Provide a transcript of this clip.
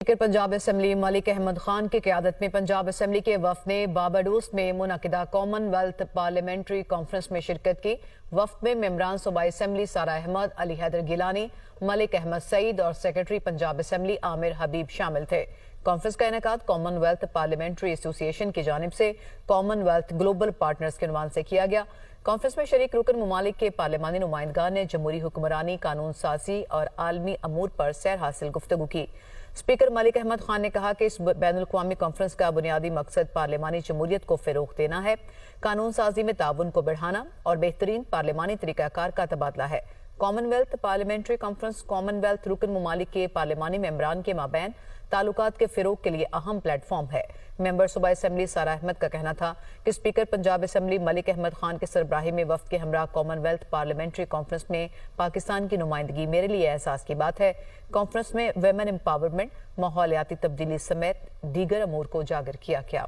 Speaker Punjab assembly Malik Ahmad Khan की क़यादत में Punjab assembly के वफ़द ने बारबाडोस में मुनक़िदा कॉमन वेल्थ पार्लियामेंट्री कॉन्फ्रेंस में शिरकत की। वफ़द में मेंबरान सूबाई असम्बली सारा अहमद, अली हैदर गिलानी, मलिक अहमद सईद और सेक्रेटरी पंजाब असम्बली आमिर हबीब शामिल थे। कॉन्फ्रेंस का इनेकाद कॉमन वेल्थ पार्लियामेंट्री एसोसिएशन की जानिब से कॉमन वेल्थ ग्लोबल पार्टनर्स के उन्वान से किया गया। कॉन्फ्रेंस में शरीक रुकन ममालिक के पार्लिमानी नुमाइंदगान ने जमहूरी हुक्मरानी, कानून साजी और आलमी अमूर पर सैर हासिल गुफ्तगू की। स्पीकर मलिक अहमद खान ने कहा कि इस बैनुल-अक़वामी कॉन्फ्रेंस का बुनियादी मकसद पार्लिमानी जमहूरियत को फ़रोग़ देना है, कानून साजी में ताउन को बढ़ाना और बेहतरीन पार्लिमानी तरीक़ाकार का तबादला है। कॉमनवेल्थ पार्लियामेंट्री कॉन्फ्रेंस कॉमनवेल्थ रुकन ममालिक के पार्लिमानी मेंबरान के माबैन ताल्लुकात के फ़रोग़ के लिए अहम प्लेटफॉर्म है। मेंबर सूबाई असम्बली सारा अहमद का कहना था कि स्पीकर पंजाब असम्बली मलिक अहमद खान के सरबराही में वफ़द के हमरा कॉमनवेल्थ पार्लियामेंट्री कॉन्फ्रेंस में पाकिस्तान की नुमाइंदगी मेरे लिए एहसास की बात है। कॉन्फ्रेंस में वेमेन एम्पावरमेंट, माहौलियाती तब्दीली समेत दीगर अमूर को उजागर किया गया।